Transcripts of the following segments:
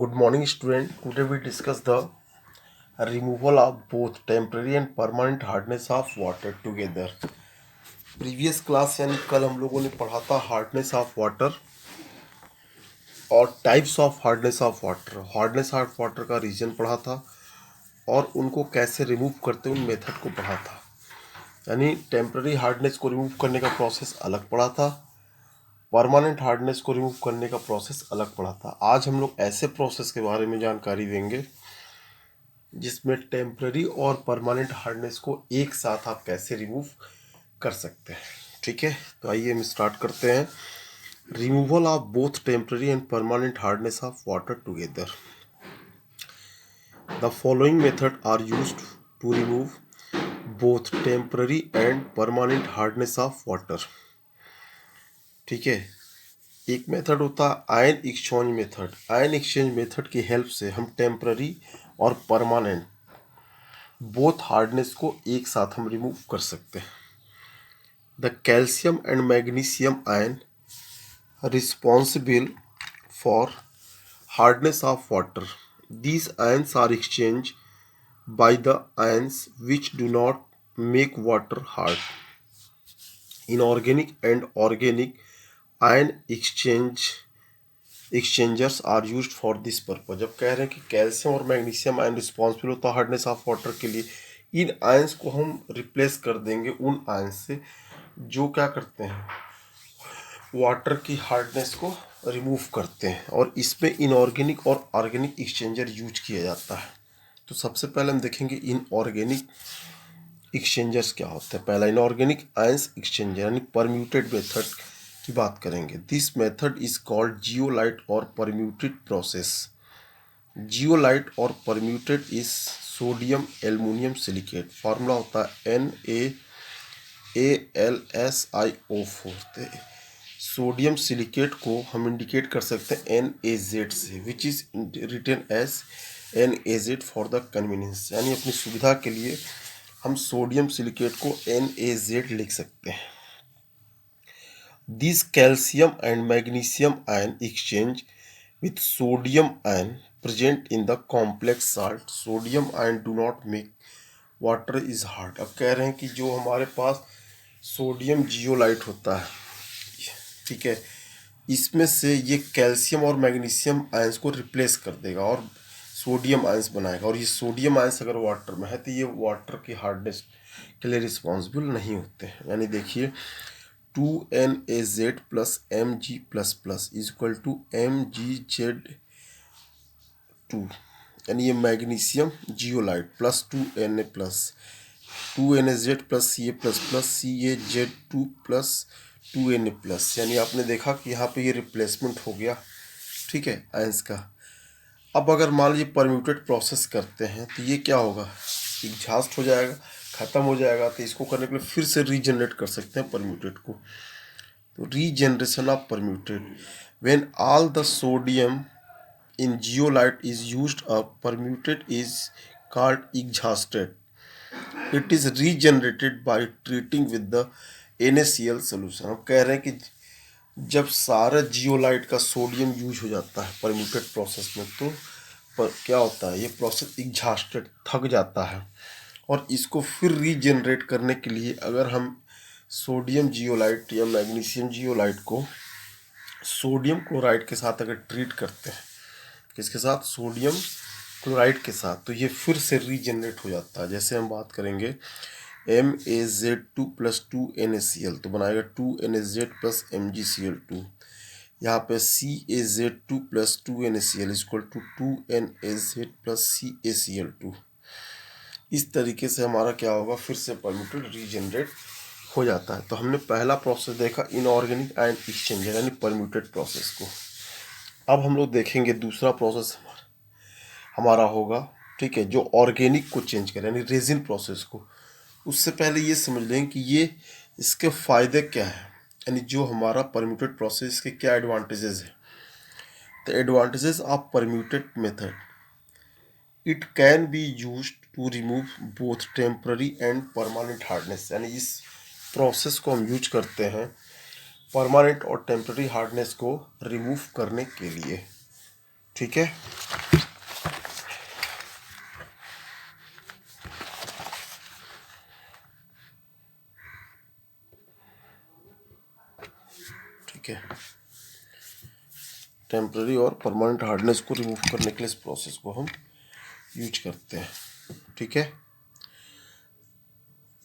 Good morning, student. Today we discuss the removal of both temporary and permanent hardness of water together. Previous class यानी कल हम लोगों ने पढ़ा था हार्डनेस ऑफ वाटर और types of hardness of water. Hardness of water का reason पढ़ा था और उनको कैसे रिमूव करते हैं उन मेथड को पढ़ा था। यानी टेम्पररी हार्डनेस को रिमूव करने का प्रोसेस अलग पढ़ा था, परमानेंट हार्डनेस को रिमूव करने का प्रोसेस अलग पढ़ा था। आज हम लोग ऐसे प्रोसेस के बारे में जानकारी देंगे जिसमें टेम्पररी और परमानेंट हार्डनेस को एक साथ आप कैसे रिमूव कर सकते हैं। ठीक है, तो आइए हम स्टार्ट करते हैं। Removal of both temporary and permanent hardness of water together. The following method are used to remove both temporary and permanent hardness of water. ठीक है, एक मेथड होता है ion exchange method. Ion exchange method की help से हम temporary और permanent both hardness को एक साथ हम रिमूव कर सकते हैं। The calcium and magnesium ion responsible for hardness of water. These ions are exchange by the ions which do not make water hard. Inorganic and organic ion exchangers are used for this purpose. जब कह रहे हैं कि calcium और magnesium ion responsible होता है hardness of water के लिए, इन आयंस को हम रिप्लेस कर देंगे उन आयंस से जो क्या करते हैं, वाटर की हार्डनेस को रिमूव करते हैं। और इसमें इनऑर्गेनिक और ऑर्गेनिक एक्सचेंजर यूज किया जाता है। तो सबसे पहले हम देखेंगे इनऑर्गेनिक एक्सचेंजर्स क्या होते हैं। पहला इनऑर्गेनिक आयंस एक्सचेंजर यानी परम्यूटेड मेथड की बात करेंगे। This method is called zeolite और परम्यूटेड प्रोसेस। जियोलाइट और permutit is sodium aluminium silicate. Formula होता है NaAlSiO4। सोडियम सिलिकेट को हम इंडिकेट कर सकते हैं NaZ से, which is written as NaZ for the convenience. यानी अपनी सुविधा के लिए हम सोडियम सिलिकेट को NaZ लिख सकते हैं। These calcium and magnesium ion exchange with sodium ion present in the complex salt. Sodium ion do not make water is hard। अब कह रहे हैं कि जो हमारे पास सोडियम जियोलाइट होता है, ठीक है, इसमें से ये कैल्शियम और मैग्नीशियम आयंस को रिप्लेस कर देगा और सोडियम आयंस बनाएगा। और ये सोडियम आयंस अगर वाटर में है तो ये वाटर की हार्डनेस के लिए रिस्पॉन्सिबल नहीं होते हैं। यानी देखिए 2NaZ plus Mg plus plus is equal to MgZ2। यानी ये magnesium zeolite plus 2Na plus 2NaZ plus Ca plus plus CaZ2 plus 2Na plus. यानी आपने देखा कि यहाँ पे ये रिप्लेसमेंट हो गया, ठीक है, आयंस का। अब अगर मान लीजिए परम्यूटेड प्रोसेस करते हैं तो ये क्या होगा, एग्जॉस्ट हो जाएगा, ख़त्म हो जाएगा। तो इसको करने के लिए फिर से रीजनरेट कर सकते हैं परम्यूटेड को। तो regeneration of permutit, when all the sodium in zeolite is used up, permutit is called exhausted. It is regenerated by treating with the NaCl solution. हम कह रहे हैं कि जब सारा जियोलाइट का सोडियम यूज हो जाता है परम्यूटेड प्रोसेस में, तो पर क्या होता है, ये प्रोसेस एग्जॉस्टेड, थक जाता है। और इसको फिर रीजनरेट करने के लिए अगर हम सोडियम जियोलाइट या मैग्नीशियम जियोलाइट को सोडियम क्लोराइड के साथ अगर ट्रीट करते हैं, किसके साथ, सोडियम क्लोराइड के साथ, तो ये फिर से रीजनरेट हो जाता है। जैसे हम बात करेंगे MaZ2 प्लस 2NaCl तो बनाएगा 2NaZ प्लस MgCl2। यहाँ पे CaZ2 plus 2NaCl equal to 2NaZ plus CaCl2। इस तरीके से हमारा क्या होगा, फिर से परम्यूटेड रीजनरेट हो जाता है। तो हमने पहला प्रोसेस देखा इनऑर्गेनिक आयन एक्सचेंजर यानी परम्यूटेड प्रोसेस को। अब हम लोग देखेंगे दूसरा प्रोसेस हमारा होगा, ठीक है, जो ऑर्गेनिक को चेंज करे यानी रेजिन प्रोसेस को। उससे पहले ये समझ लें कि ये इसके फ़ायदे क्या है, यानी जो हमारा परम्यूटेड प्रोसेस के क्या एडवांटेजेस है। The advantages of permutit method, it can be use to remove both temporary and permanent hardness. यानी इस प्रोसेस को हम यूज करते हैं परमानेंट और टेम्पररी हार्डनेस को रिमूव करने के लिए, ठीक है। ठीक है, टेम्पररी और परमानेंट हार्डनेस को रिमूव करने के लिए इस प्रोसेस को हम यूज करते हैं। ठीक है,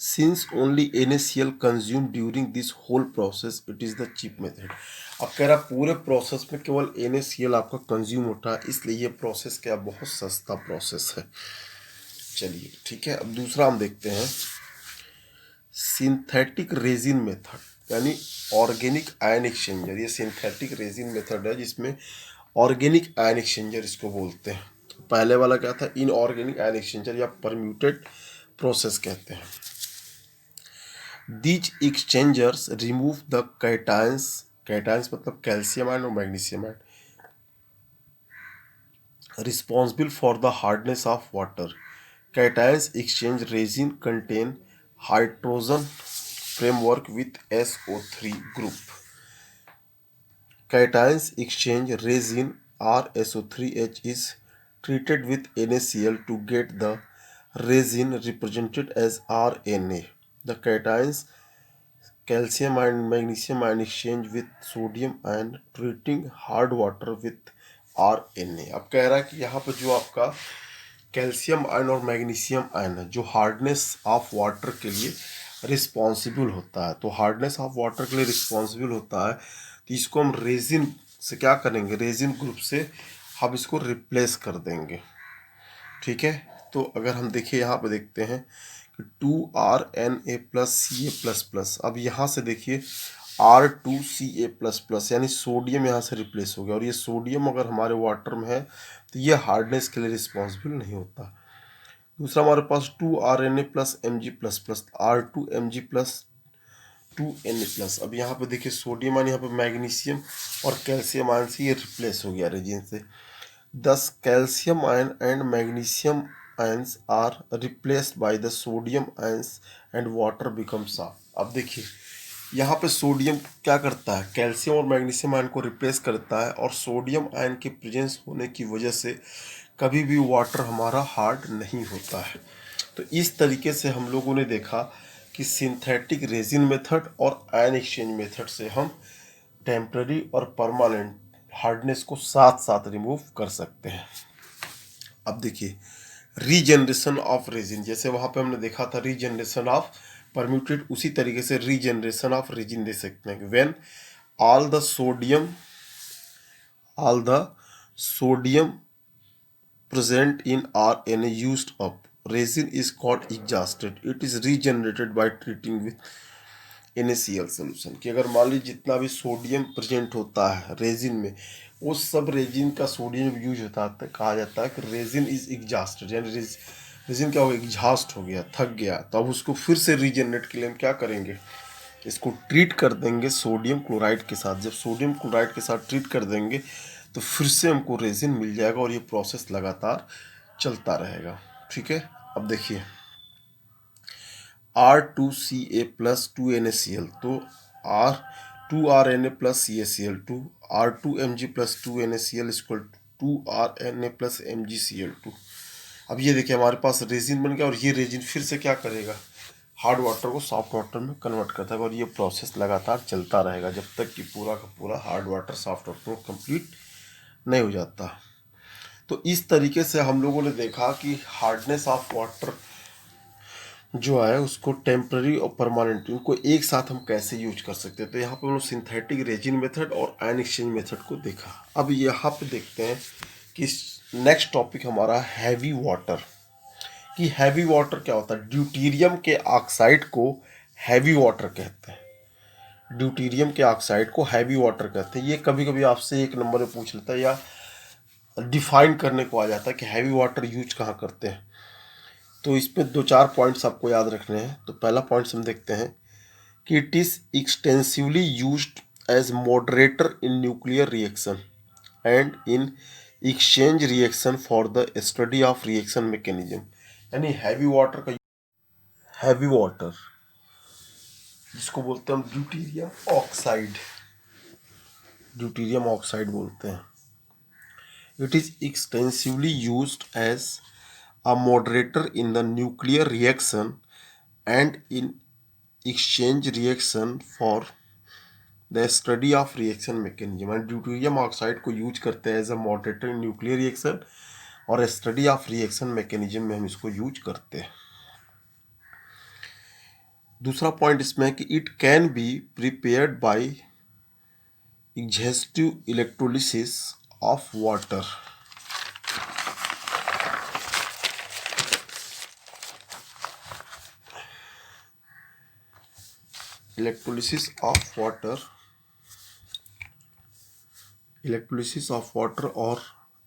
since only NaCl consume during this whole process it is the cheap method. अब कह रहा पूरे प्रोसेस में केवल NaCl आपका कंज्यूम होता है, इसलिए ये प्रोसेस क्या बहुत सस्ता प्रोसेस है। चलिए ठीक है, अब दूसरा हम देखते हैं सिंथेटिक रेजिन मेथड, यानी ऑर्गेनिक आयन एक्सचेंजर। ये सिंथेटिक रेजिन मेथड है जिसमें ऑर्गेनिक आयन एक्सचेंजर इसको बोलते हैं। पहले वाला क्या था, इनऑर्गेनिक आयन एक्सचेंजर या परम्यूटेड प्रोसेस कहते हैं। These exchangers remove the cations, cations मतलब कैल्शियम आयन और magnesium ion, responsible for the hardness of water. Cations exchange resin contain hydrogen framework with SO3 group. Cations exchange resin RSO3H is treated with NaCl to get the resin represented as RNA. The cations calcium and magnesium ion exchange with sodium and treating hard water with RNA। अब कह रहा है कि यहाँ पर जो आपका calcium ion और मैग्नीशियम आयन है जो हार्डनेस ऑफ वाटर के लिए रिस्पॉन्सिबल होता है, तो हार्डनेस ऑफ वाटर के लिए रिस्पॉन्सिबल होता है, तो इसको हम रेजिन से क्या करेंगे, रेजिन ग्रुप से हम इसको रिप्लेस कर देंगे। ठीक है, तो अगर हम देखिए यहाँ पे देखते हैं कि 2RNA प्लस Ca++, अब यहाँ से देखिए R2Ca++, यानी सोडियम यहाँ से रिप्लेस हो गया, और ये सोडियम अगर हमारे वाटर में है तो ये हार्डनेस के लिए रिस्पॉन्सिबल नहीं होता। दूसरा हमारे पास 2RNA प्लस Mg++, R2Mg+2Na+, अब यहाँ पे देखिए सोडियम आयन यहाँ पे मैग्नीशियम और कैल्शियम आयन से ये रिप्लेस हो गया रेजिन से। Thus, calcium ion and magnesium ions are replaced by the sodium ions and water becomes साफ। अब देखिए यहाँ पे सोडियम क्या करता है, कैल्शियम और मैग्नीशियम आयन को रिप्लेस करता है, और सोडियम आयन के प्रेजेंस होने की वजह से कभी भी वाटर हमारा हार्ड नहीं होता है। तो इस तरीके से हम लोगों ने देखा कि सिंथेटिक रेजिन मेथड और आयन एक्सचेंज मेथड से हम टेम्पररी और परमानेंट हार्डनेस को साथ साथ रिमूव कर सकते हैं। अब देखिए रीजनरेशन ऑफ रेजिन, जैसे वहाँ पे हमने देखा था रीजनरेशन ऑफ परम्यूटेड, उसी तरीके से रीजनरेशन ऑफ रेजिन दे सकते हैं। When all the sodium present in RNA used up, resin is got exhausted, it is regenerated by treating with NaCl solution. कि अगर मान लीजिए जितना भी सोडियम प्रेजेंट होता है रेजिन में, वो सब रेजिन का सोडियम यूज होता है, कहा जाता है कि रेजिन इज एग्जॉस्टेड, यानी रेजिन क्या हो गया, एग्जॉस्ट हो गया, थक गया, तो अब उसको फिर से रीजनरेट के लिए हम क्या करेंगे, इसको ट्रीट कर देंगे सोडियम क्लोराइड के साथ। जब सोडियम क्लोराइड के साथ ट्रीट कर देंगे तो फिर से हमको रेजिन मिल जाएगा, और ये प्रोसेस लगातार चलता रहेगा। ठीक है, अब देखिए R2Ca+2NaCl, तो R2RNA+CaCl2, R2Mg+2NaCl इक्वल 2RNA+MgCl2। अब ये देखिए हमारे पास रेजिन बन गया, और ये रेजिन फिर से क्या करेगा, हार्ड वाटर को सॉफ्ट वाटर में कन्वर्ट करता है, और ये प्रोसेस लगातार चलता रहेगा जब तक कि पूरा का पूरा हार्ड वाटर सॉफ्ट वाटर में कंप्लीट नहीं हो जाता। तो इस तरीके से हम लोगों ने देखा कि हार्डनेस ऑफ वाटर जो है उसको टेम्पररी और परमानेंट, उनको एक साथ हम कैसे यूज कर सकते हैं। तो यहाँ पे हम लोग सिंथेटिक रेजिन मेथड और आयन एक्सचेंज मेथड को देखा। अब यहाँ पे देखते हैं कि नेक्स्ट टॉपिक हमारा हैवी वाटर। कि हैवी वाटर क्या होता है, ड्यूटीरियम के ऑक्साइड को हैवी वाटर कहते हैं, ड्यूटीरियम के ऑक्साइड को हैवी वाटर कहते हैं। ये कभी कभी आपसे एक नंबर में पूछ लेता है या डिफाइन करने को आ जाता है कि हैवी वाटर यूज कहाँ करते हैं। तो इस पे 2-4 पॉइंट्स आपको याद रखने हैं। तो पहला पॉइंट्स हम देखते हैं कि it is extensively used as moderator in nuclear reaction and in exchange reaction for the study of reaction mechanism. यानी हैवी वाटर का, हैवी वाटर जिसको बोलते हैं हम ड्यूटीरियम ऑक्साइड, ड्यूटीरियम ऑक्साइड बोलते हैं। It is extensively used as a moderator in the nuclear reaction and in exchange reaction for the study of reaction mechanism, and deuterium oxide को use करते हैं as a moderator in nuclear reaction, और study of reaction mechanism में हम इसको use करते हैं। दूसरा पॉइंट इसमें है कि it can be prepared by exhaustive electrolysis of water। electrolysis of water or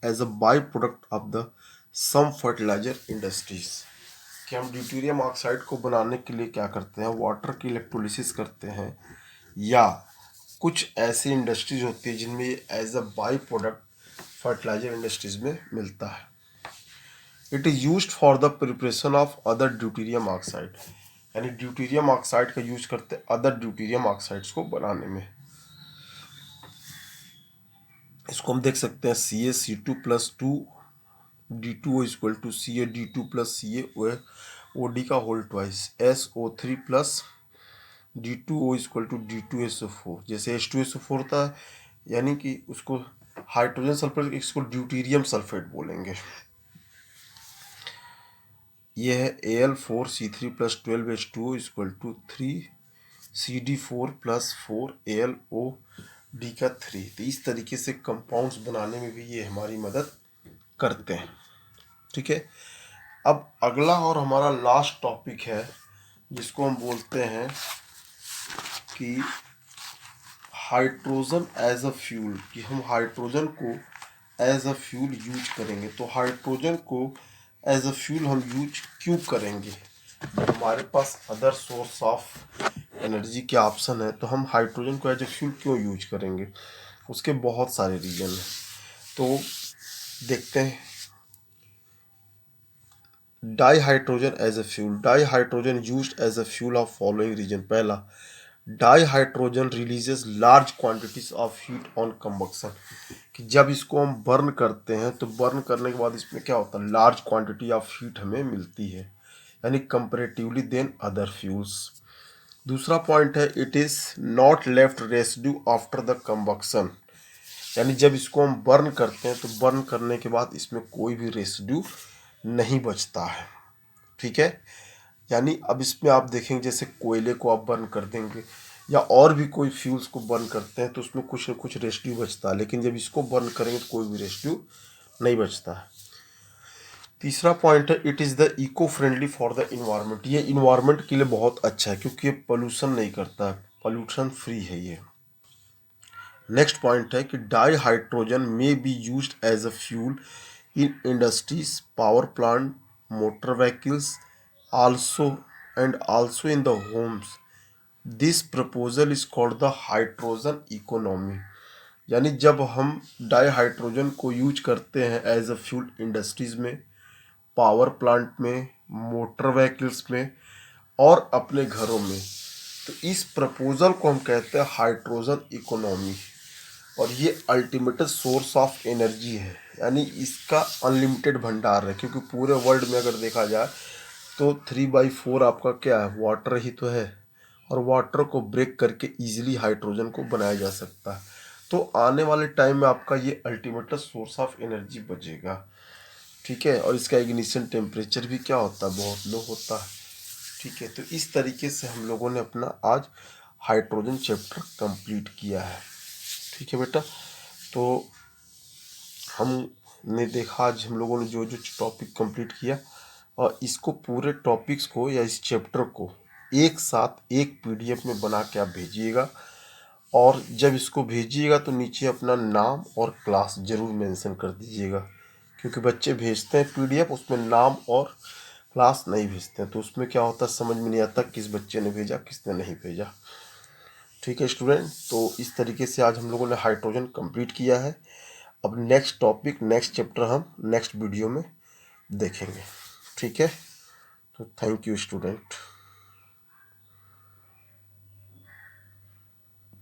as a byproduct of the some fertilizer industries, कि हम ड्यूटेरियम ऑक्साइड को बनाने के लिए क्या करते हैं, वाटर की इलेक्ट्रोलिसिस करते हैं, या कुछ ऐसी इंडस्ट्रीज होती है जिनमें as a by product fertiliser industries में मिलता है। It is used for the preparation of other deuterium oxide, यानी ड्यूटेरियम ऑक्साइड का यूज करते हैं अदर ड्यूटेरियम ऑक्साइड्स को बनाने में। इसको हम देख सकते हैं CaC2+2 D2O equal to CaD2+CaOD का whole twice, SO3+ D2O equal to D2SO4। जैसे H2SO4 होता है, यानी कि उसको हाइड्रोजन सल्फेट, इसको ड्यूटेरियम सल्फेट बोलेंगे। ये है Al4C3+12H2O इक्वल टू 3CD4+4AlOD का 3। तो इस तरीके से कंपाउंड्स बनाने में भी ये हमारी मदद करते हैं। ठीक है, अब अगला और हमारा लास्ट टॉपिक है जिसको हम बोलते हैं कि हाइड्रोजन एज अ फ्यूल, कि हम हाइड्रोजन को एज अ फ्यूल यूज करेंगे। तो हाइड्रोजन को एज अ फ्यूल हम यूज क्यों करेंगे, हमारे पास अदर सोर्स ऑफ एनर्जी के ऑप्शन है, तो हम हाइड्रोजन को एज अ फ्यूल क्यों यूज करेंगे, उसके बहुत सारे रीजन हैं। तो देखते हैं। Dihydrogen as a fuel, dihydrogen used as a fuel of following reason. पहला, dihydrogen releases large quantities of heat on combustion, कि जब इसको हम बर्न करते हैं तो बर्न करने के बाद इसमें क्या होता है, लार्ज क्वांटिटी ऑफ हीट हमें मिलती है, यानी कंपेरेटिवली देन अदर फ्यूल्स। दूसरा पॉइंट है, it is not left residue after the combustion, यानी जब इसको हम बर्न करते हैं तो बर्न करने के बाद इसमें कोई भी रेसिड्यू नहीं बचता है। ठीक है, यानी अब इसमें आप देखेंगे जैसे कोयले को आप बर्न कर देंगे या और भी कोई फ्यूल्स को बर्न करते हैं तो उसमें कुछ न कुछ रेसिड्यू बचता है, लेकिन जब इसको बर्न करेंगे तो कोई भी रेसिड्यू नहीं बचता है। तीसरा पॉइंट है, it is the eco friendly for the environment, ये इन्वायरमेंट के लिए बहुत अच्छा है क्योंकि ये पोल्यूशन नहीं करता, पोल्यूशन फ्री है ये। नेक्स्ट पॉइंट है कि dihydrogen may be used as a fuel in industries, power plant, motor vehicles also and also in the homes. This proposal is called the hydrogen economy, यानी जब हम dihydrogen को use करते हैं as a fuel industries में, power plant में, motor vehicles में और अपने घरों में, तो इस प्रपोजल को हम कहते हैं हाइड्रोजन इकोनॉमी। और ये अल्टीमेट सोर्स ऑफ एनर्जी है, यानी इसका अनलिमिटेड भंडार है, क्योंकि पूरे वर्ल्ड में अगर देखा जाए तो 3/4 आपका क्या है, वाटर ही तो है, और वाटर को ब्रेक करके इजीली हाइड्रोजन को बनाया जा सकता है। तो आने वाले टाइम में आपका ये अल्टीमेट सोर्स ऑफ एनर्जी बचेगा। ठीक है, और इसका इग्निशन टेम्परेचर भी क्या होता है, बहुत लो होता है। ठीक है, तो इस तरीके से हम लोगों ने अपना आज हाइड्रोजन चैप्टर कंप्लीट किया है। ठीक है बेटा, तो हमने देखा आज हम लोगों ने जो जो टॉपिक कंप्लीट किया, और इसको पूरे टॉपिक्स को या इस चैप्टर को एक साथ एक PDF में बना के आप भेजिएगा, और जब इसको भेजिएगा तो नीचे अपना नाम और क्लास ज़रूर मेंशन कर दीजिएगा, क्योंकि बच्चे भेजते हैं PDF, उसमें नाम और क्लास नहीं भेजते हैं, तो उसमें क्या होता है, समझ में नहीं आता किस बच्चे ने भेजा किसने नहीं भेजा। ठीक है स्टूडेंट, तो इस तरीके से आज हम लोगों ने हाइड्रोजन कंप्लीट किया है। अब नेक्स्ट टॉपिक, नेक्स्ट चैप्टर हम नेक्स्ट वीडियो में देखेंगे। ठीक है, तो थैंक यू स्टूडेंट।